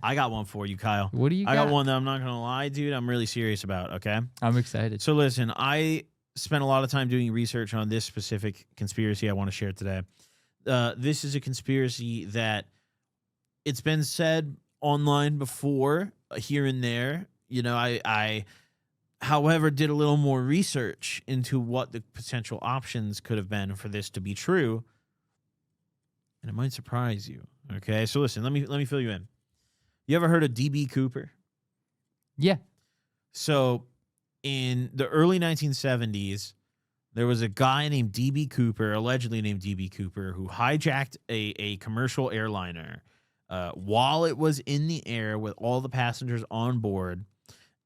I got one for you, Kyle. What do you I got? got one that I'm not going to lie, dude. I'm really serious about, okay? I'm excited. So listen, I spent a lot of time doing research on this specific conspiracy I want to share today. This is a conspiracy that it's been said online before, here and there. You know, I however, did a little more research into what the potential options could have been for this to be true, and it might surprise you. Okay, so listen, let me fill you in. You ever heard of DB Cooper? Yeah. So in the early 1970s, there was a guy named DB Cooper, allegedly named DB Cooper, who hijacked a commercial airliner while it was in the air with all the passengers on board.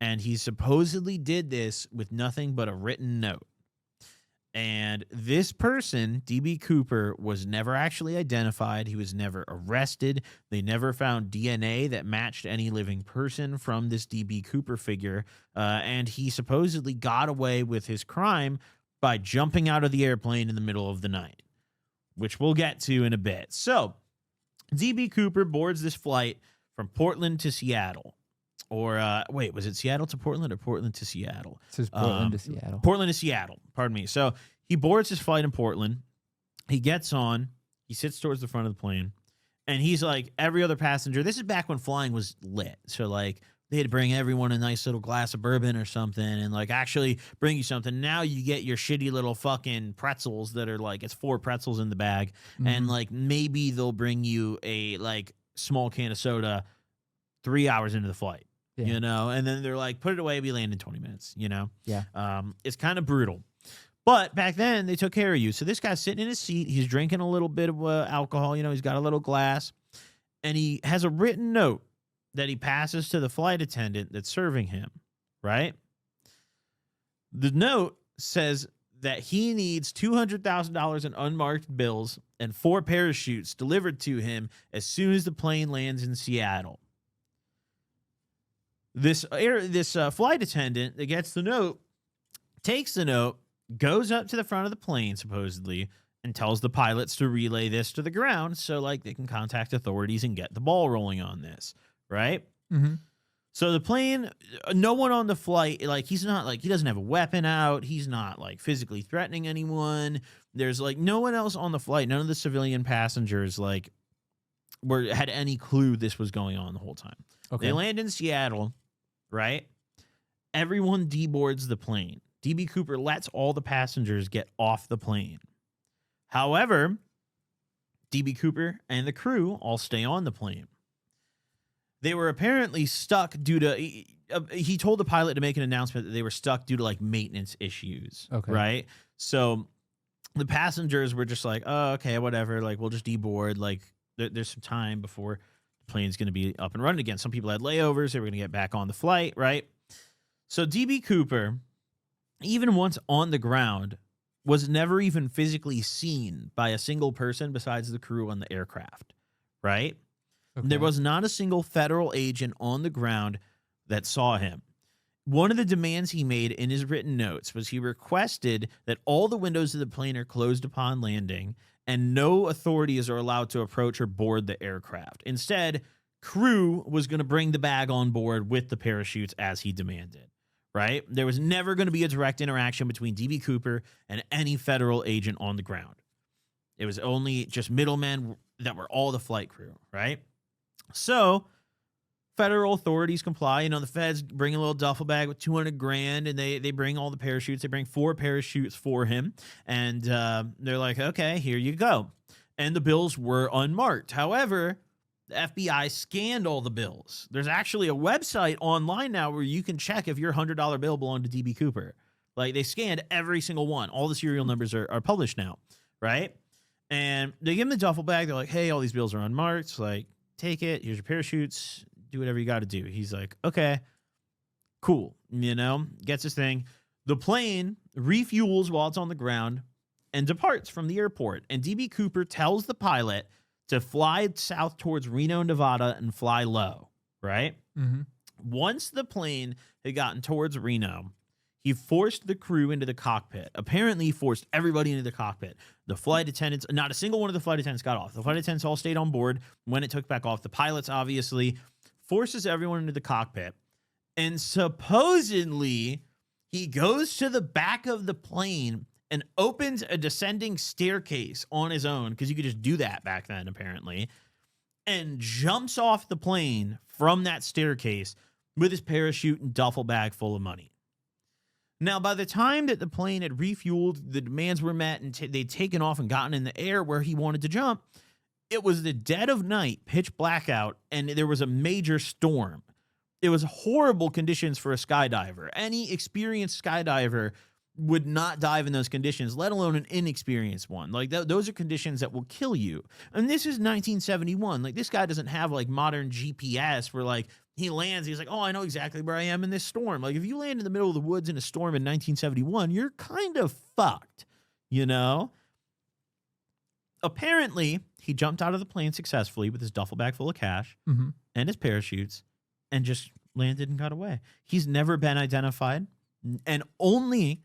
And he supposedly did this with nothing but a written note. And this person, DB Cooper, was never actually identified. He was never arrested. They never found DNA that matched any living person from this DB Cooper figure. And he supposedly got away with his crime by jumping out of the airplane in the middle of the night, which we'll get to in a bit. So DB Cooper boards this flight from Portland to Seattle. Or, wait, was it Seattle to Portland or Portland to Seattle? It says Portland to Seattle. Portland to Seattle, pardon me. So he boards his flight in Portland. He gets on. He sits towards the front of the plane. And he's like every other passenger. This is back when flying was lit. So, like, they had to bring everyone a nice little glass of bourbon or something and, like, actually bring you something. Now you get your shitty little fucking pretzels that are, like, it's 4 pretzels in the bag. Mm-hmm. And, like, maybe they'll bring you a, like, small can of soda 3 hours into the flight. Yeah. You know, and then they're like, put it away, we land in 20 minutes, you know? Yeah. It's kind of brutal. But back then, they took care of you. So this guy's sitting in his seat. He's drinking a little bit of alcohol. You know, he's got a little glass. And he has a written note that he passes to the flight attendant that's serving him, right? The note says that he needs $200,000 in unmarked bills and 4 parachutes delivered to him as soon as the plane lands in Seattle. This flight attendant that gets the note takes the note, goes up to the front of the plane, supposedly, and tells the pilots to relay this to the ground so, like, they can contact authorities and get the ball rolling on this, right? Mm-hmm. So the plane, no one on the flight, like, he's not, like, he doesn't have a weapon out. He's not, like, physically threatening anyone. There's, like, no one else on the flight. None of the civilian passengers, like, had any clue this was going on the whole time. Okay. They land in Seattle, right? Everyone deboards the plane. DB Cooper lets all the passengers get off the plane. However, DB Cooper and the crew all stay on the plane. They were apparently stuck due to... He told the pilot to make an announcement that they were stuck due to, like, maintenance issues, right? So the passengers were just like, oh, okay, whatever. Like, we'll just deboard. Like, there's some time before the plane's going to be up and running again. Some people had layovers. They were going to get back on the flight, right? So DB Cooper, even once on the ground, was never even physically seen by a single person besides the crew on the aircraft, right? Okay. There was not a single federal agent on the ground that saw him. One of the demands he made in his written notes was he requested that all the windows of the plane are closed upon landing and no authorities are allowed to approach or board the aircraft. Instead, crew was going to bring the bag on board with the parachutes as he demanded, right? There was never going to be a direct interaction between DB Cooper and any federal agent on the ground. It was only just middlemen that were all the flight crew, right? So federal authorities comply. You know, the feds bring a little duffel bag with $200,000 and they bring all the parachutes. They bring 4 parachutes for him. And they're like, okay, here you go. And the bills were unmarked. However, the FBI scanned all the bills. There's actually a website online now where you can check if your $100 bill belonged to DB Cooper. Like, they scanned every single one. All the serial numbers are published now, right? And they give him the duffel bag. They're like, hey, all these bills are unmarked. Like, take it. Here's your parachutes. Do whatever you got to do. He's like, okay, cool. You know, gets his thing. The plane refuels while it's on the ground and departs from the airport. And DB Cooper tells the pilot to fly south towards Reno, Nevada and fly low, right? Mm-hmm. Once the plane had gotten towards Reno, he forced the crew into the cockpit. Apparently, he forced everybody into the cockpit. The flight attendants, not a single one of the flight attendants got off. The flight attendants all stayed on board when it took back off. The pilots, obviously, forces everyone into the cockpit, and supposedly he goes to the back of the plane and opens a descending staircase on his own, because you could just do that back then, apparently, and jumps off the plane from that staircase with his parachute and duffel bag full of money. Now, by the time that the plane had refueled, the demands were met, and they'd taken off and gotten in the air where he wanted to jump, it was the dead of night, pitch blackout, and there was a major storm. It was horrible conditions for a skydiver. Any experienced skydiver would not dive in those conditions, let alone an inexperienced one. Like, those are conditions that will kill you. And this is 1971. Like, this guy doesn't have, like, modern GPS where, like, he lands, he's like, oh, I know exactly where I am in this storm. Like, if you land in the middle of the woods in a storm in 1971, you're kind of fucked, you know? Apparently, he jumped out of the plane successfully with his duffel bag full of cash and his parachutes and just landed and got away. He's never been identified, and only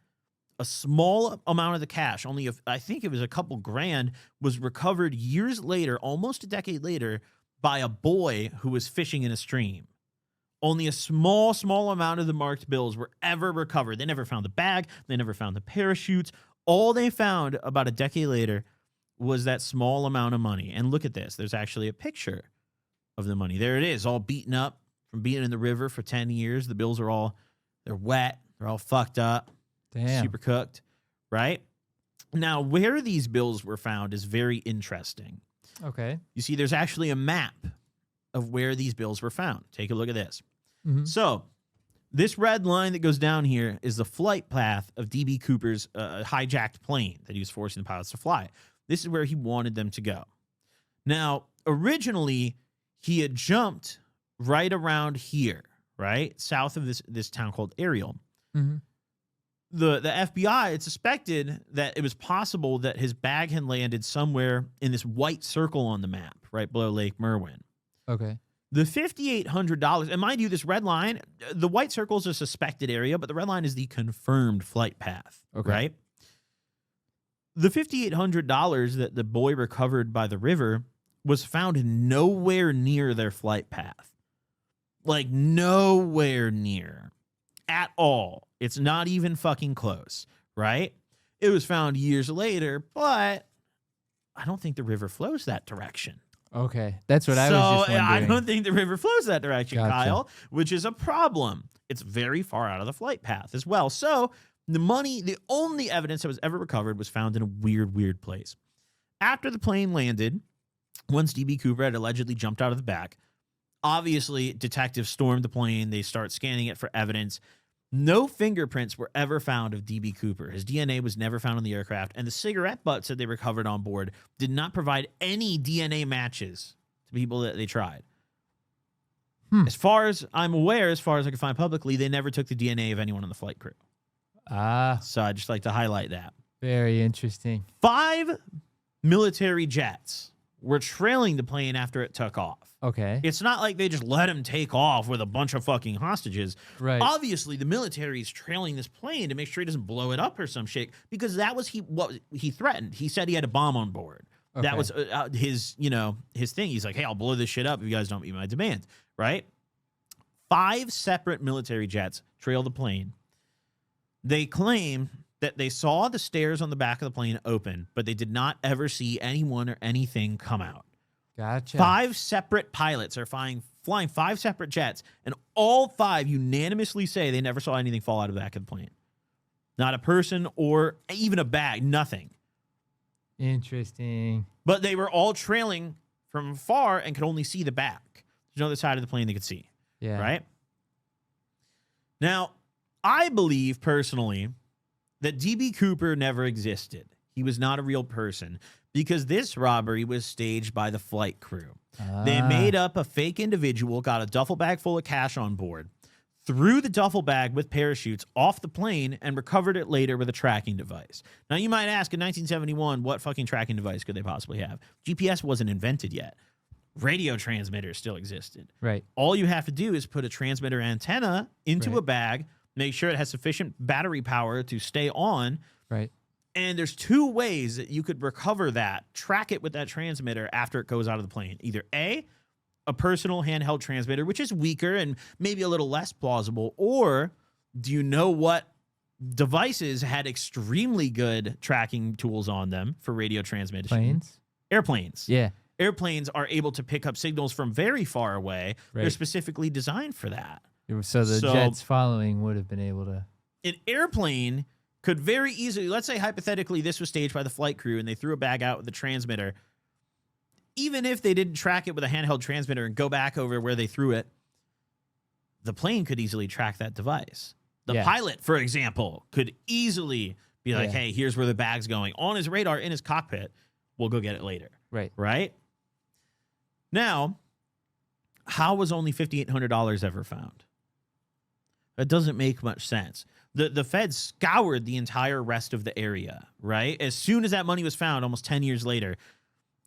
a small amount of the cash, I think it was a couple grand, was recovered years later, almost a decade later, by a boy who was fishing in a stream. Only a small amount of the marked bills were ever recovered. They never found the bag. They never found the parachutes. All they found about a decade later was that small amount of money. And look at this. There's actually a picture of the money. There it is, all beaten up from being in the river for 10 years. The bills are they're wet. They're all fucked up. Damn. Super cooked, right? Now, where these bills were found is very interesting. Okay. You see, there's actually a map of where these bills were found. Take a look at this. So, this red line that goes down here is the flight path of D.B. Cooper's hijacked plane that he was forcing the pilots to fly. This is where he wanted them to go. Now, originally, he had jumped right around here, right? South of this town called Ariel. The FBI had suspected that it was possible that his bag had landed somewhere in this white circle on the map, right below Lake Merwin. Okay. The $5,800, and mind you, this red line, the white circle is a suspected area, but the red line is the confirmed flight path, right? The $5,800 that the boy recovered by the river was found nowhere near their flight path. Like, nowhere near at all. It's not even fucking close, right? It was found years later, but I don't think the river flows that direction. Okay. That's what I was just wondering. I don't think the river flows that direction, Gotcha. Kyle, which is a problem. It's very far out of the flight path as well. So the only evidence that was ever recovered was found in a weird place. After the plane landed, once D.B. Cooper had allegedly jumped out of the back, obviously detectives stormed the plane. They start scanning it for evidence. No fingerprints were ever found of D.B. Cooper. His DNA was never found on the aircraft, and the cigarette butts that they recovered on board did not provide any DNA matches to people that they tried. As far as I'm aware, as far as I can find publicly, they never took the DNA of anyone on the flight crew. So I'd just like to highlight that. Very interesting. 5 military jets were trailing the plane after it took off. Okay. It's not like they just let him take off with a bunch of fucking hostages. Right. Obviously, the military is trailing this plane to make sure he doesn't blow it up or some shit, because that was what he threatened. He said he had a bomb on board. Okay. That was his thing. He's like, hey, I'll blow this shit up if you guys don't meet my demands, right? 5 separate military jets trail the plane. They claim that they saw the stairs on the back of the plane open, but they did not ever see anyone or anything come out. Gotcha. 5 separate pilots are flying 5 separate jets, and all 5 unanimously say they never saw anything fall out of the back of the plane. Not a person or even a bag, nothing. Interesting. But they were all trailing from far and could only see the back. There's no other side of the plane they could see. Yeah. Right? Now, I believe personally that D.B. Cooper never existed. He was not a real person, because this robbery was staged by the flight crew. They made up a fake individual, got a duffel bag full of cash on board, threw the duffel bag with parachutes off the plane, and recovered it later with a tracking device. Now, you might ask, in 1971, what fucking tracking device could they possibly have? GPS wasn't invented yet. Radio transmitters still existed. Right. All you have to do is put a transmitter antenna into a bag, make sure it has sufficient battery power to stay on. Right. And there's 2 ways that you could recover that, track it with that transmitter after it goes out of the plane. Either A, a personal handheld transmitter, which is weaker and maybe a little less plausible? Or do you know what devices had extremely good tracking tools on them for radio transmission? Planes? Airplanes. Yeah. Airplanes are able to pick up signals from very far away. Right. They're specifically designed for that. So the jets following would have been able to. An airplane could very easily, let's say hypothetically this was staged by the flight crew and they threw a bag out with the transmitter. Even if they didn't track it with a handheld transmitter and go back over where they threw it, the plane could easily track that device. The pilot, for example, could easily be like, hey, here's where the bag's going. On his radar, in his cockpit, we'll go get it later. Right. Right? Now, how was only $5,800 ever found? That doesn't make much sense. The feds scoured the entire rest of the area, right? As soon as that money was found, almost 10 years later,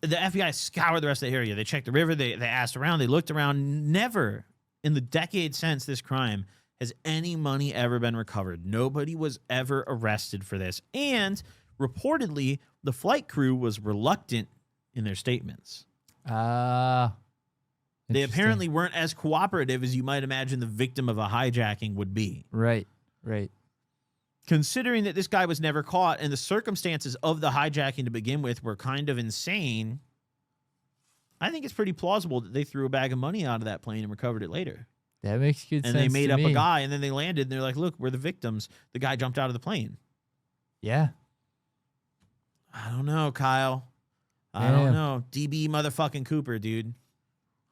the FBI scoured the rest of the area. They checked the river. They asked around. They looked around. Never in the decade since this crime has any money ever been recovered. Nobody was ever arrested for this. And reportedly, the flight crew was reluctant in their statements. They apparently weren't as cooperative as you might imagine the victim of a hijacking would be. Right. Considering that this guy was never caught and the circumstances of the hijacking to begin with were kind of insane, I think it's pretty plausible that they threw a bag of money out of that plane and recovered it later. That makes good sense. And they made to up me. a guy, and then they landed, and they're like, look, we're the victims. The guy jumped out of the plane. Yeah. I don't know, Kyle. I don't know. DB motherfucking Cooper, dude.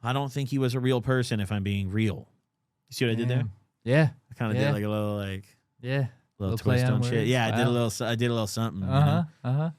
I don't think he was a real person, if I'm being real. You see what I did there? Yeah. I kind of did like a little, little twist on shit. words. Yeah, wow. I did a little something. You know? Uh-huh.